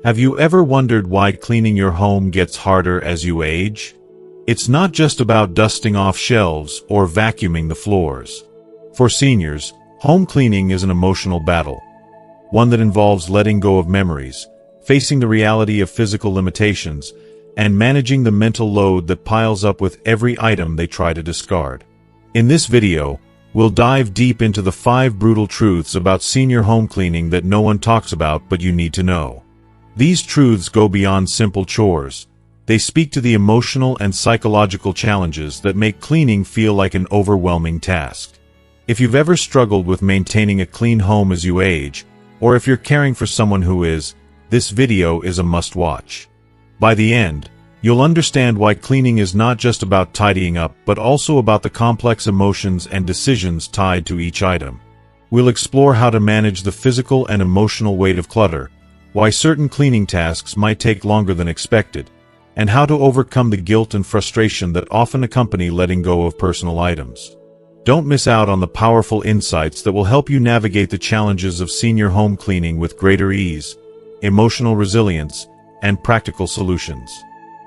Have you ever wondered why cleaning your home gets harder as you age? It's not just about dusting off shelves or vacuuming the floors. For seniors, home cleaning is an emotional battle, one that involves letting go of memories, facing the reality of physical limitations, and managing the mental load that piles up with every item they try to discard. In this video, we'll dive deep into the 5 brutal truths about senior home cleaning that no one talks about but you need to know. These truths go beyond simple chores. They speak to the emotional and psychological challenges that make cleaning feel like an overwhelming task. If you've ever struggled with maintaining a clean home as you age, or if you're caring for someone who is, this video is a must-watch. By the end, you'll understand why cleaning is not just about tidying up but also about the complex emotions and decisions tied to each item. We'll explore how to manage the physical and emotional weight of clutter, why certain cleaning tasks might take longer than expected, and how to overcome the guilt and frustration that often accompany letting go of personal items. Don't miss out on the powerful insights that will help you navigate the challenges of senior home cleaning with greater ease, emotional resilience, and practical solutions.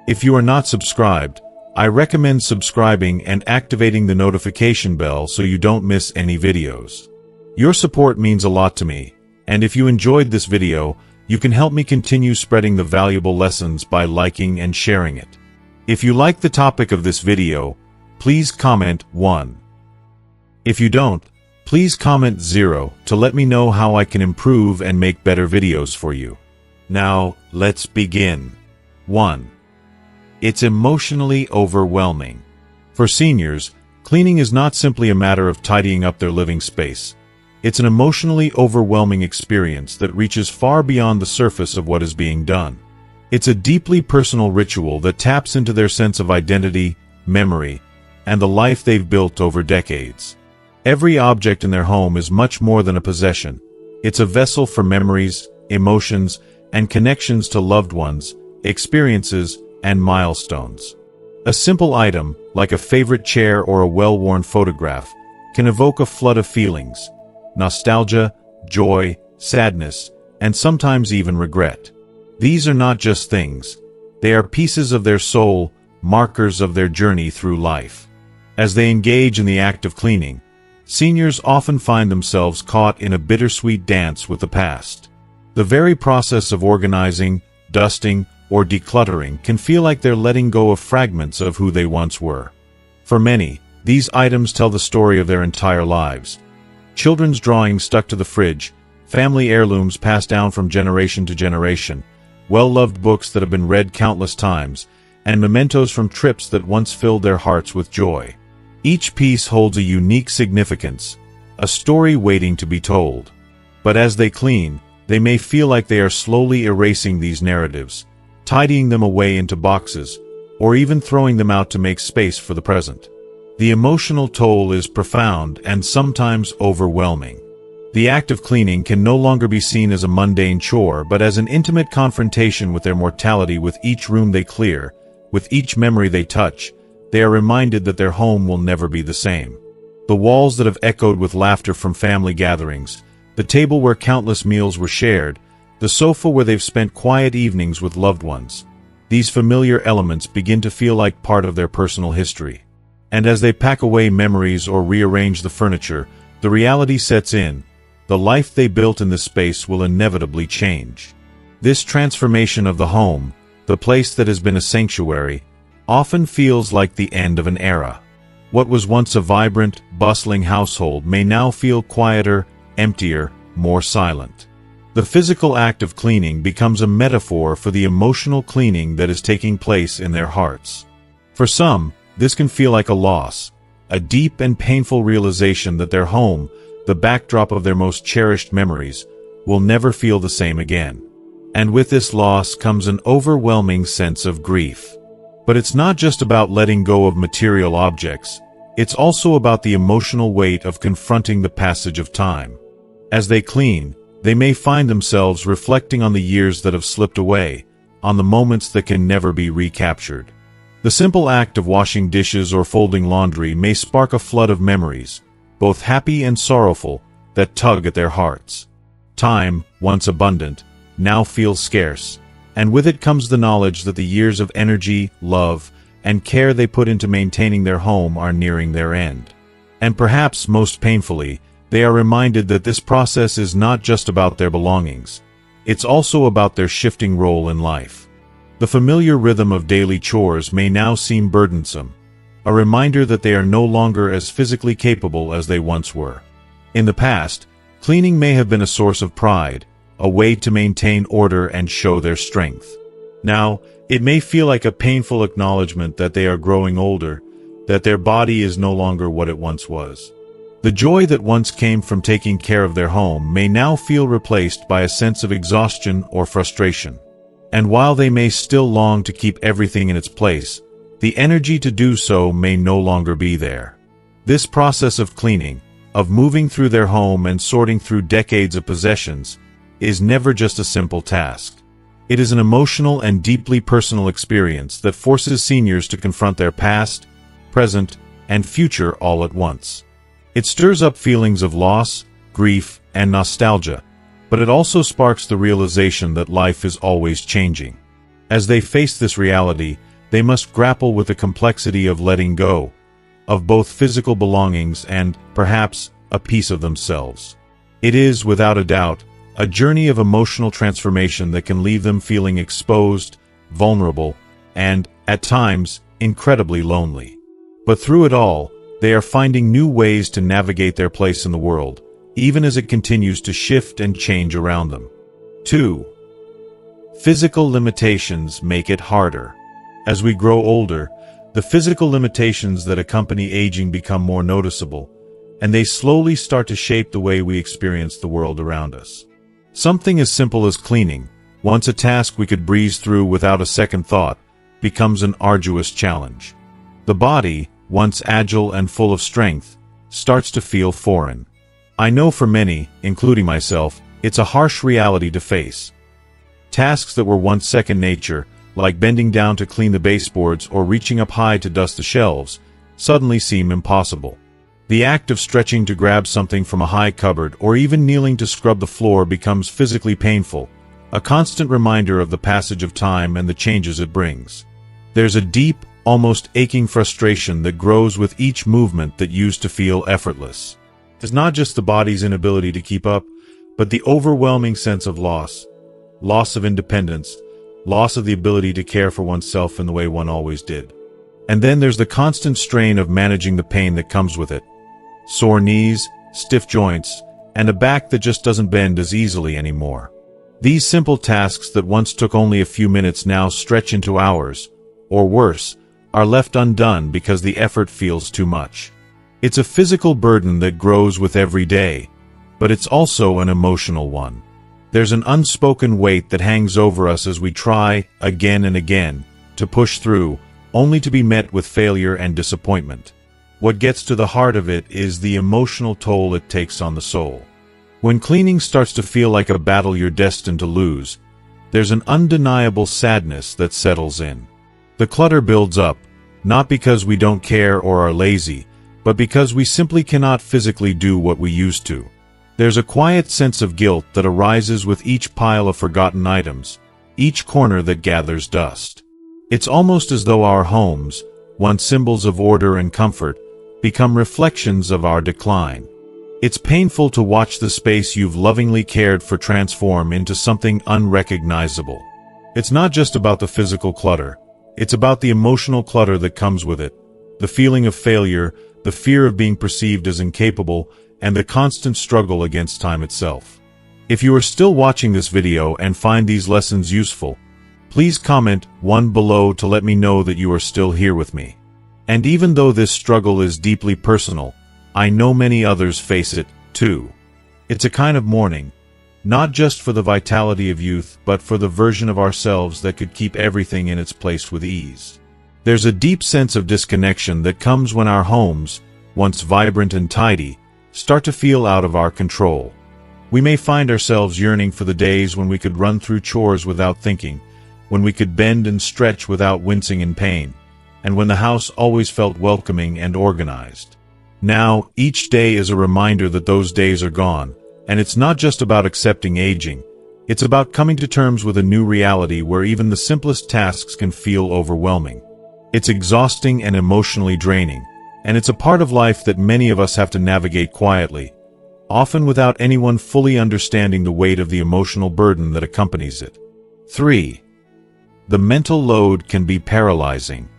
If you are not subscribed, I recommend subscribing and activating the notification bell so you don't miss any videos. Your support means a lot to me, and if you enjoyed this video, you can help me continue spreading the valuable lessons by liking and sharing it. If you like the topic of this video, please comment 1. If you don't, please comment 0 to let me know how I can improve and make better videos for you. Now, let's begin. 1. It's emotionally overwhelming. For seniors, cleaning is not simply a matter of tidying up their living space. It's an emotionally overwhelming experience that reaches far beyond the surface of what is being done. It's a deeply personal ritual that taps into their sense of identity, memory, and the life they've built over decades. Every object in their home is much more than a possession. It's a vessel for memories, emotions, and connections to loved ones, experiences, and milestones. A simple item, like a favorite chair or a well-worn photograph, can evoke a flood of feelings: nostalgia, joy, sadness, and sometimes even regret. These are not just things. They are pieces of their soul, markers of their journey through life. As they engage in the act of cleaning, seniors often find themselves caught in a bittersweet dance with the past. The very process of organizing, dusting, or decluttering can feel like they're letting go of fragments of who they once were. For many, these items tell the story of their entire lives. Children's drawings stuck to the fridge, family heirlooms passed down from generation to generation, well-loved books that have been read countless times, and mementos from trips that once filled their hearts with joy. Each piece holds a unique significance, a story waiting to be told. But as they clean, they may feel like they are slowly erasing these narratives, tidying them away into boxes, or even throwing them out to make space for the present. The emotional toll is profound and sometimes overwhelming. The act of cleaning can no longer be seen as a mundane chore but as an intimate confrontation with their mortality. With each room they clear, with each memory they touch, they are reminded that their home will never be the same. The walls that have echoed with laughter from family gatherings, the table where countless meals were shared, the sofa where they've spent quiet evenings with loved ones. These familiar elements begin to feel like part of their personal history. And as they pack away memories or rearrange the furniture, the reality sets in. The life they built in this space will inevitably change. This transformation of the home, the place that has been a sanctuary, often feels like the end of an era. What was once a vibrant, bustling household may now feel quieter, emptier, more silent. The physical act of cleaning becomes a metaphor for the emotional cleaning that is taking place in their hearts. For some, this can feel like a loss, a deep and painful realization that their home, the backdrop of their most cherished memories, will never feel the same again. And with this loss comes an overwhelming sense of grief. But it's not just about letting go of material objects, it's also about the emotional weight of confronting the passage of time. As they clean, they may find themselves reflecting on the years that have slipped away, on the moments that can never be recaptured. The simple act of washing dishes or folding laundry may spark a flood of memories, both happy and sorrowful, that tug at their hearts. Time, once abundant, now feels scarce, And with it comes the knowledge that the years of energy, love, and care they put into maintaining their home are nearing their end. And perhaps most painfully, they are reminded that this process is not just about their belongings. It's also about their shifting role in life. The familiar rhythm of daily chores may now seem burdensome, a reminder that they are no longer as physically capable as they once were. In the past, cleaning may have been a source of pride, a way to maintain order and show their strength. Now, it may feel like a painful acknowledgement that they are growing older, that their body is no longer what it once was. The joy that once came from taking care of their home may now feel replaced by a sense of exhaustion or frustration. And while they may still long to keep everything in its place, the energy to do so may no longer be there. This process of cleaning, of moving through their home and sorting through decades of possessions, is never just a simple task. It is an emotional and deeply personal experience that forces seniors to confront their past, present, and future all at once. It stirs up feelings of loss, grief, and nostalgia, but it also sparks the realization that life is always changing. As they face this reality, they must grapple with the complexity of letting go, of both physical belongings and, perhaps, a piece of themselves. It is, without a doubt, a journey of emotional transformation that can leave them feeling exposed, vulnerable, and, at times, incredibly lonely. But through it all, they are finding new ways to navigate their place in the world, even as it continues to shift and change around them. 2. Physical limitations make it harder. As we grow older, the physical limitations that accompany aging become more noticeable, and they slowly start to shape the way we experience the world around us. Something as simple as cleaning, once a task we could breeze through without a second thought, becomes an arduous challenge. The body, once agile and full of strength, starts to feel foreign. I know for many, including myself, it's a harsh reality to face. Tasks that were once second nature, like bending down to clean the baseboards or reaching up high to dust the shelves, suddenly seem impossible. The act of stretching to grab something from a high cupboard or even kneeling to scrub the floor becomes physically painful, a constant reminder of the passage of time and the changes it brings. There's a deep, almost aching frustration that grows with each movement that used to feel effortless. It's not just the body's inability to keep up, but the overwhelming sense of loss of independence, loss of the ability to care for oneself in the way one always did. And then there's the constant strain of managing the pain that comes with it. Sore knees, stiff joints, and a back that just doesn't bend as easily anymore. These simple tasks that once took only a few minutes now stretch into hours, or worse, are left undone because the effort feels too much. It's a physical burden that grows with every day, but it's also an emotional one. There's an unspoken weight that hangs over us as we try, again and again, to push through, only to be met with failure and disappointment. What gets to the heart of it is the emotional toll it takes on the soul. When cleaning starts to feel like a battle you're destined to lose, there's an undeniable sadness that settles in. The clutter builds up, not because we don't care or are lazy, but because we simply cannot physically do what we used to. There's a quiet sense of guilt that arises with each pile of forgotten items, each corner that gathers dust. It's almost as though our homes, once symbols of order and comfort, become reflections of our decline. It's painful to watch the space you've lovingly cared for transform into something unrecognizable. It's not just about the physical clutter. It's about the emotional clutter that comes with it, the feeling of failure, the fear of being perceived as incapable, and the constant struggle against time itself. If you are still watching this video and find these lessons useful, please comment 1 below to let me know that you are still here with me. And even though this struggle is deeply personal, I know many others face it, too. It's a kind of mourning, not just for the vitality of youth, but for the version of ourselves that could keep everything in its place with ease. There's a deep sense of disconnection that comes when our homes, once vibrant and tidy, start to feel out of our control. We may find ourselves yearning for the days when we could run through chores without thinking, when we could bend and stretch without wincing in pain, and when the house always felt welcoming and organized. Now, each day is a reminder that those days are gone, and it's not just about accepting aging, It's about coming to terms with a new reality where even the simplest tasks can feel overwhelming. It's exhausting and emotionally draining, and it's a part of life that many of us have to navigate quietly, often without anyone fully understanding the weight of the emotional burden that accompanies it. 3. The mental load can be paralyzing.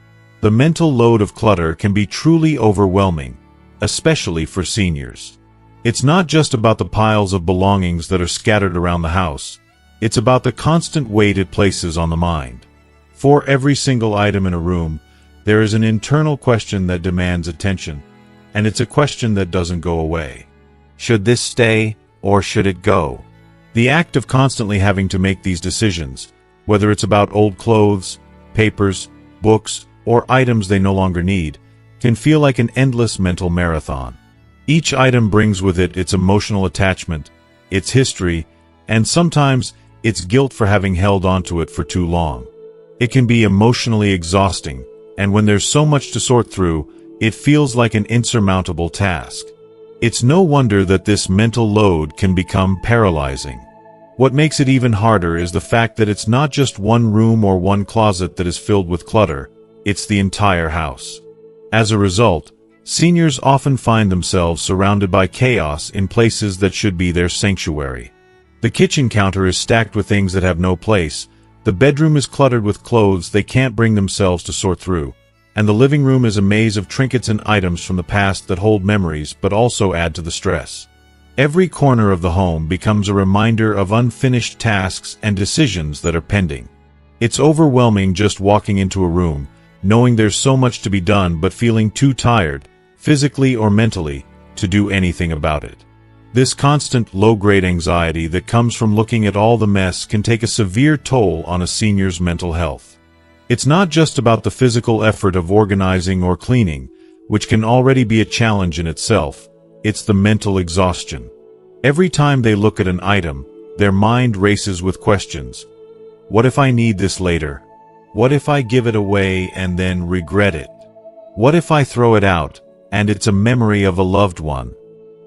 The mental load of clutter can be truly overwhelming, especially for seniors. It's not just about the piles of belongings that are scattered around the house. It's about the constant weight it places on the mind. For every single item in a room, there is an internal question that demands attention, and it's a question that doesn't go away. Should this stay, or should it go? The act of constantly having to make these decisions, whether it's about old clothes, papers, books, or items they no longer need, can feel like an endless mental marathon. Each item brings with it its emotional attachment, its history, and sometimes its guilt for having held onto it for too long. It can be emotionally exhausting, and when there's so much to sort through, it feels like an insurmountable task. It's no wonder that this mental load can become paralyzing. What makes it even harder is the fact that it's not just one room or one closet that is filled with clutter, it's the entire house. As a result, seniors often find themselves surrounded by chaos in places that should be their sanctuary. The kitchen counter is stacked with things that have no place, the bedroom is cluttered with clothes they can't bring themselves to sort through, and the living room is a maze of trinkets and items from the past that hold memories but also add to the stress. Every corner of the home becomes a reminder of unfinished tasks and decisions that are pending. It's overwhelming just walking into a room, knowing there's so much to be done but feeling too tired, physically or mentally, to do anything about it. This constant low-grade anxiety that comes from looking at all the mess can take a severe toll on a senior's mental health. It's not just about the physical effort of organizing or cleaning, which can already be a challenge in itself, it's the mental exhaustion. Every time they look at an item, their mind races with questions. What if I need this later? What if I give it away and then regret it? What if I throw it out, and it's a memory of a loved one?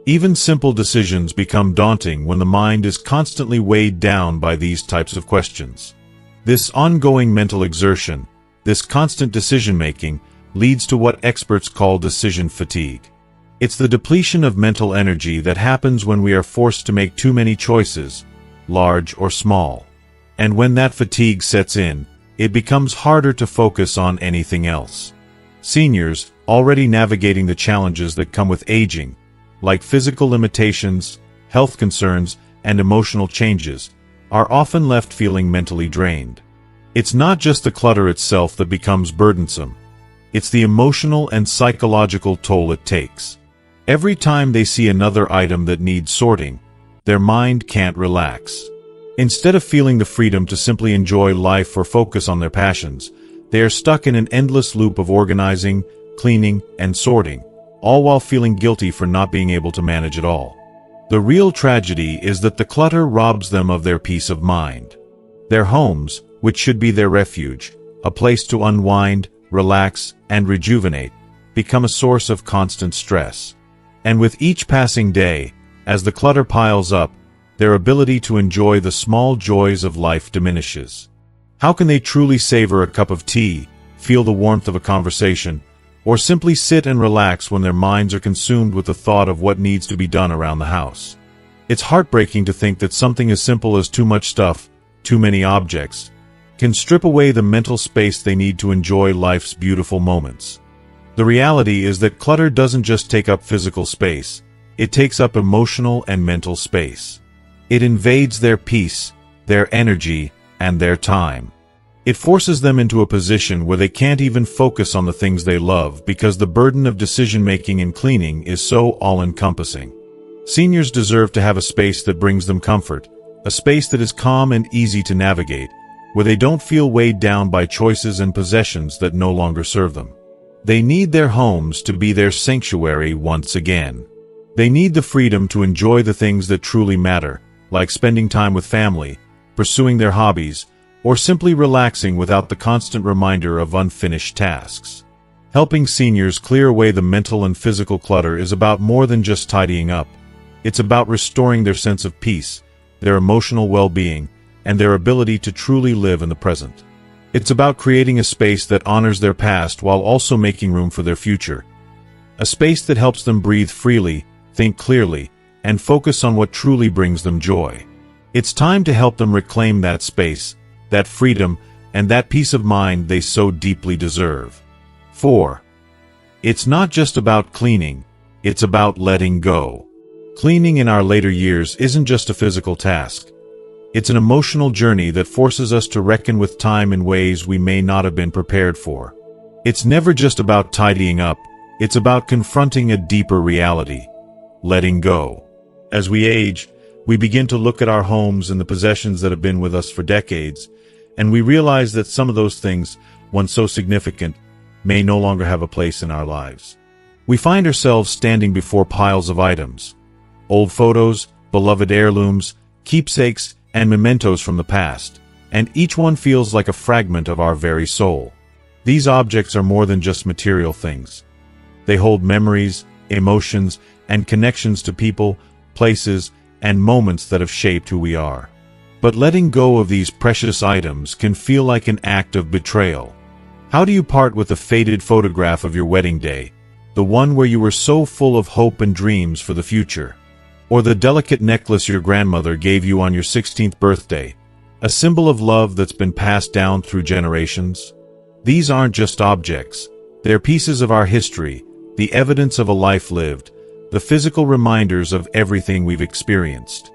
Even simple decisions become daunting when the mind is constantly weighed down by these types of questions. This ongoing mental exertion, this constant decision-making, leads to what experts call decision fatigue. It's the depletion of mental energy that happens when we are forced to make too many choices, large or small. And when that fatigue sets in, it becomes harder to focus on anything else. Seniors, already navigating the challenges that come with aging, like physical limitations, health concerns, and emotional changes, are often left feeling mentally drained. It's not just the clutter itself that becomes burdensome. It's the emotional and psychological toll it takes. Every time they see another item that needs sorting, their mind can't relax. Instead of feeling the freedom to simply enjoy life or focus on their passions, they are stuck in an endless loop of organizing, cleaning, and sorting, all while feeling guilty for not being able to manage it all. The real tragedy is that the clutter robs them of their peace of mind. Their homes, which should be their refuge, a place to unwind, relax, and rejuvenate, become a source of constant stress. And with each passing day, as the clutter piles up, their ability to enjoy the small joys of life diminishes. How can they truly savor a cup of tea, feel the warmth of a conversation, or simply sit and relax when their minds are consumed with the thought of what needs to be done around the house? It's heartbreaking to think that something as simple as too much stuff, too many objects, can strip away the mental space they need to enjoy life's beautiful moments. The reality is that clutter doesn't just take up physical space, it takes up emotional and mental space. It invades their peace, their energy, and their time. It forces them into a position where they can't even focus on the things they love because the burden of decision-making and cleaning is so all-encompassing. Seniors deserve to have a space that brings them comfort, a space that is calm and easy to navigate, where they don't feel weighed down by choices and possessions that no longer serve them. They need their homes to be their sanctuary once again. They need the freedom to enjoy the things that truly matter, like spending time with family, pursuing their hobbies, or simply relaxing without the constant reminder of unfinished tasks. Helping seniors clear away the mental and physical clutter is about more than just tidying up. It's about restoring their sense of peace, their emotional well-being, and their ability to truly live in the present. It's about creating a space that honors their past while also making room for their future. A space that helps them breathe freely, think clearly, and focus on what truly brings them joy. It's time to help them reclaim that space, that freedom, and that peace of mind they so deeply deserve. 4. It's not just about cleaning, it's about letting go. Cleaning in our later years isn't just a physical task. It's an emotional journey that forces us to reckon with time in ways we may not have been prepared for. It's never just about tidying up, it's about confronting a deeper reality: letting go. As we age, we begin to look at our homes and the possessions that have been with us for decades, and we realize that some of those things, once so significant, may no longer have a place in our lives. We find ourselves standing before piles of items: old photos, beloved heirlooms, keepsakes, and mementos from the past, and each one feels like a fragment of our very soul. These objects are more than just material things. They hold memories, emotions, and connections to people, places, and moments that have shaped who we are. But letting go of these precious items can feel like an act of betrayal. How do you part with the faded photograph of your wedding day, the one where you were so full of hope and dreams for the future? Or the delicate necklace your grandmother gave you on your 16th birthday, a symbol of love that's been passed down through generations? These aren't just objects. They're pieces of our history, the evidence of a life lived, the physical reminders of everything we've experienced.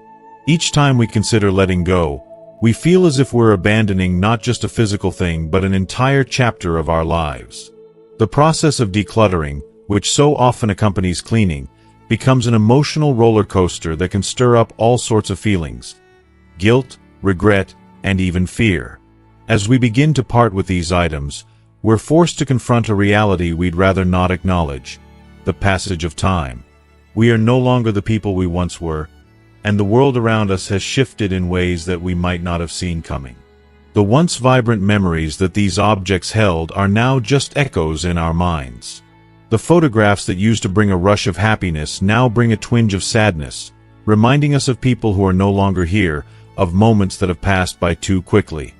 Each time we consider letting go, we feel as if we're abandoning not just a physical thing but an entire chapter of our lives. The process of decluttering, which so often accompanies cleaning, becomes an emotional roller coaster that can stir up all sorts of feelings: guilt, regret, and even fear. As we begin to part with these items, we're forced to confront a reality we'd rather not acknowledge: the passage of time. We are no longer the people we once were, and the world around us has shifted in ways that we might not have seen coming. The once vibrant memories that these objects held are now just echoes in our minds. The photographs that used to bring a rush of happiness now bring a twinge of sadness, reminding us of people who are no longer here, of moments that have passed by too quickly.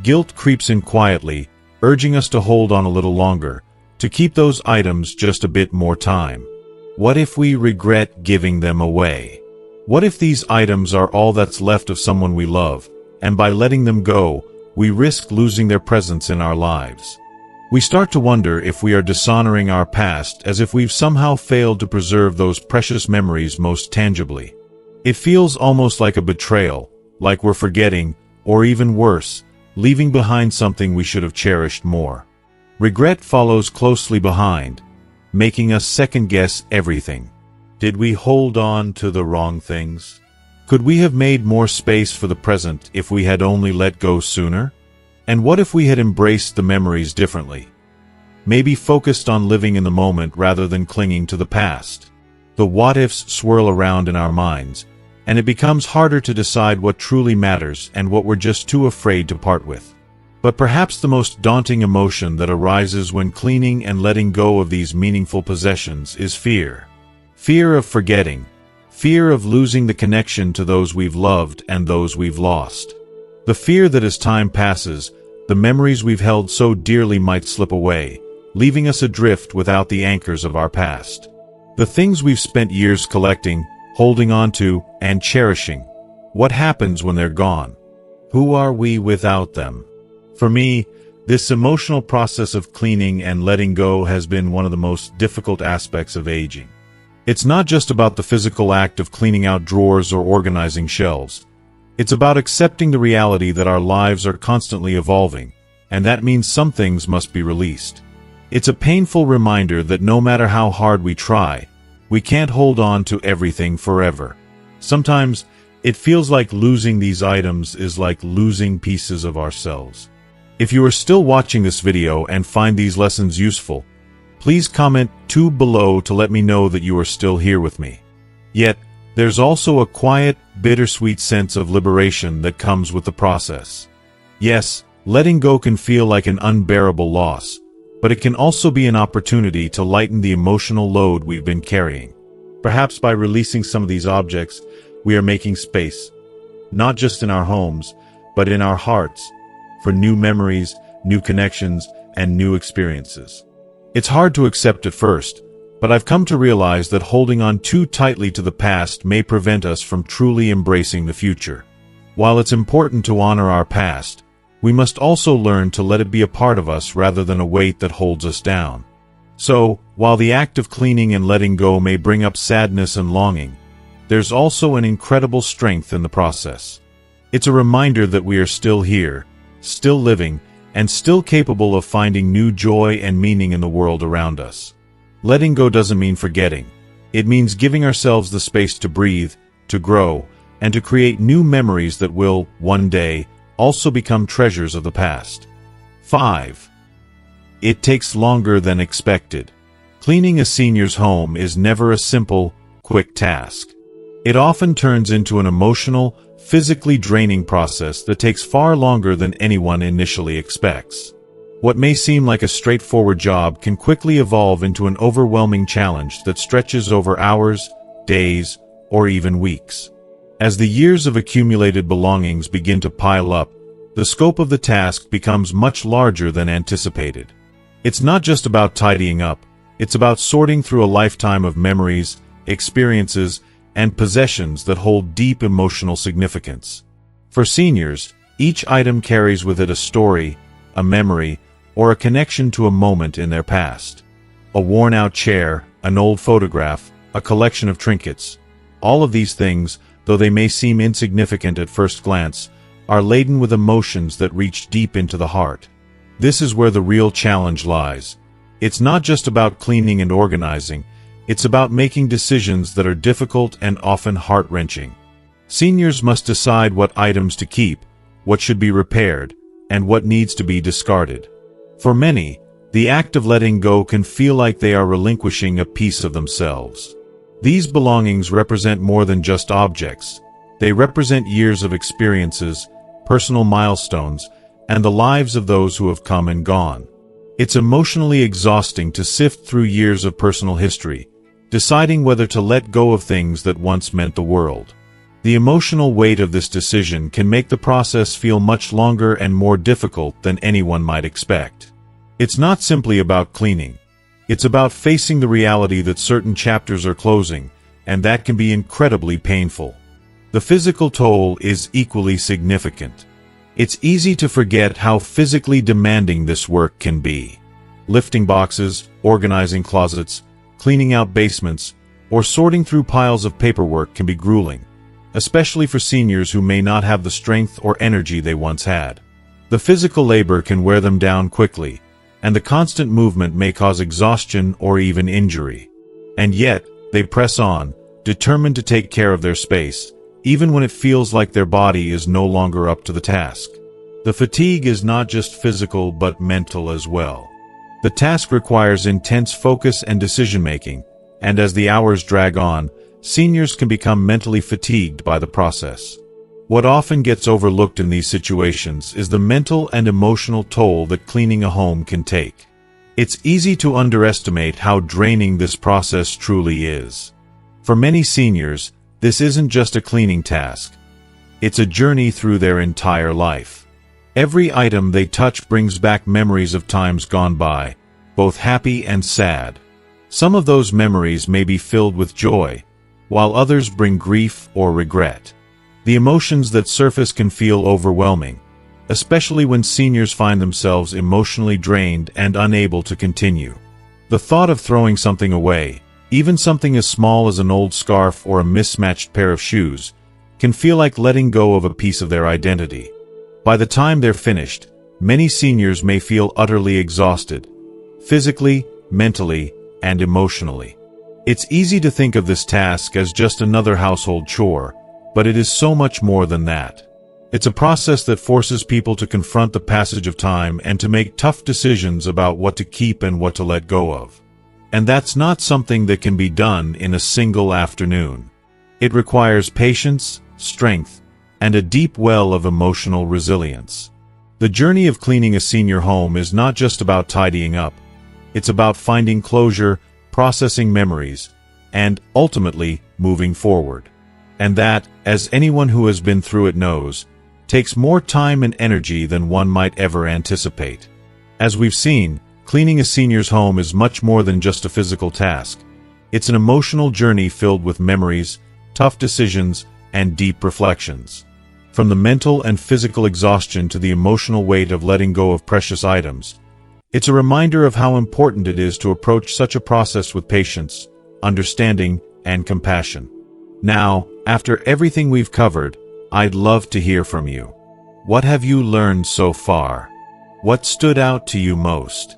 Guilt creeps in quietly, urging us to hold on a little longer, to keep those items just a bit more time. What if we regret giving them away? What if these items are all that's left of someone we love, and by letting them go, we risk losing their presence in our lives? We start to wonder if we are dishonoring our past, as if we've somehow failed to preserve those precious memories most tangibly. It feels almost like a betrayal, like we're forgetting, or even worse, leaving behind something we should have cherished more. Regret follows closely behind, making us second-guess everything. Did we hold on to the wrong things? Could we have made more space for the present if we had only let go sooner? And what if we had embraced the memories differently? Maybe focused on living in the moment rather than clinging to the past. The what-ifs swirl around in our minds, and it becomes harder to decide what truly matters and what we're just too afraid to part with. But perhaps the most daunting emotion that arises when cleaning and letting go of these meaningful possessions is fear. Fear of forgetting. Fear of losing the connection to those we've loved and those we've lost. The fear that as time passes, the memories we've held so dearly might slip away, leaving us adrift without the anchors of our past. The things we've spent years collecting, holding on to, and cherishing. What happens when they're gone? Who are we without them? For me, this emotional process of cleaning and letting go has been one of the most difficult aspects of aging. It's not just about the physical act of cleaning out drawers or organizing shelves. It's about accepting the reality that our lives are constantly evolving, and that means some things must be released. It's a painful reminder that no matter how hard we try, we can't hold on to everything forever. Sometimes, it feels like losing these items is like losing pieces of ourselves. If you are still watching this video and find these lessons useful, please comment 2 below to let me know that you are still here with me. Yet, there's also a quiet, bittersweet sense of liberation that comes with the process. Yes, letting go can feel like an unbearable loss, but it can also be an opportunity to lighten the emotional load we've been carrying. Perhaps by releasing some of these objects, we are making space. not just in our homes, but in our hearts, for new memories, new connections, and new experiences. It's hard to accept at first, but I've come to realize that holding on too tightly to the past may prevent us from truly embracing the future. While it's important to honor our past, we must also learn to let it be a part of us rather than a weight that holds us down. So, while the act of cleaning and letting go may bring up sadness and longing, there's also an incredible strength in the process. It's a reminder that we are still here, still living, and still capable of finding new joy and meaning in the world around us. Letting go doesn't mean forgetting. It means giving ourselves the space to breathe, to grow, and to create new memories that will, one day, also become treasures of the past. 5. It takes longer than expected. Cleaning a senior's home is never a simple, quick task. It often turns into an emotional, physically draining process that takes far longer than anyone initially expects. What may seem like a straightforward job can quickly evolve into an overwhelming challenge that stretches over hours, days, or even weeks. As the years of accumulated belongings begin to pile up, the scope of the task becomes much larger than anticipated. It's not just about tidying up, it's about sorting through a lifetime of memories, experiences, and possessions that hold deep emotional significance. For seniors, each item carries with it a story, a memory, or a connection to a moment in their past. A worn-out chair, an old photograph, a collection of trinkets. All of these things, though they may seem insignificant at first glance, are laden with emotions that reach deep into the heart. This is where the real challenge lies. It's not just about cleaning and organizing, it's about making decisions that are difficult and often heart-wrenching. Seniors must decide what items to keep, what should be repaired, and what needs to be discarded. For many, the act of letting go can feel like they are relinquishing a piece of themselves. These belongings represent more than just objects. They represent years of experiences, personal milestones, and the lives of those who have come and gone. It's emotionally exhausting to sift through years of personal history, deciding whether to let go of things that once meant the world. The emotional weight of this decision can make the process feel much longer and more difficult than anyone might expect. It's not simply about cleaning. It's about facing the reality that certain chapters are closing, and that can be incredibly painful. The physical toll is equally significant. It's easy to forget how physically demanding this work can be. Lifting boxes, organizing closets, cleaning out basements, or sorting through piles of paperwork can be grueling, especially for seniors who may not have the strength or energy they once had. The physical labor can wear them down quickly, and the constant movement may cause exhaustion or even injury. And yet, they press on, determined to take care of their space, even when it feels like their body is no longer up to the task. The fatigue is not just physical but mental as well. The task requires intense focus and decision-making, and as the hours drag on, seniors can become mentally fatigued by the process. What often gets overlooked in these situations is the mental and emotional toll that cleaning a home can take. It's easy to underestimate how draining this process truly is. For many seniors, this isn't just a cleaning task. It's a journey through their entire life. Every item they touch brings back memories of times gone by, both happy and sad. Some of those memories may be filled with joy, while others bring grief or regret. The emotions that surface can feel overwhelming, especially when seniors find themselves emotionally drained and unable to continue. The thought of throwing something away, even something as small as an old scarf or a mismatched pair of shoes, can feel like letting go of a piece of their identity. By the time they're finished, many seniors may feel utterly exhausted, physically, mentally, and emotionally. It's easy to think of this task as just another household chore, but it is so much more than that. It's a process that forces people to confront the passage of time and to make tough decisions about what to keep and what to let go of. And that's not something that can be done in a single afternoon. It requires patience, strength, and a deep well of emotional resilience. The journey of cleaning a senior home is not just about tidying up. It's about finding closure, processing memories, and, ultimately, moving forward. And that, as anyone who has been through it knows, takes more time and energy than one might ever anticipate. As we've seen, cleaning a senior's home is much more than just a physical task. It's an emotional journey filled with memories, tough decisions, and deep reflections. From the mental and physical exhaustion to the emotional weight of letting go of precious items, it's a reminder of how important it is to approach such a process with patience, understanding, and compassion. Now, after everything we've covered, I'd love to hear from you. What have you learned so far? What stood out to you most?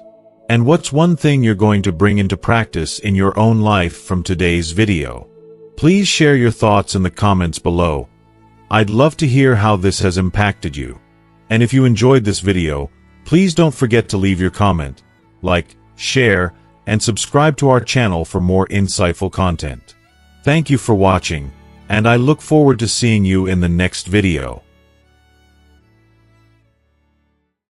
And what's one thing you're going to bring into practice in your own life from today's video? Please share your thoughts in the comments below. I'd love to hear how this has impacted you. And if you enjoyed this video, please don't forget to leave your comment, like, share, and subscribe to our channel for more insightful content. Thank you for watching, and I look forward to seeing you in the next video.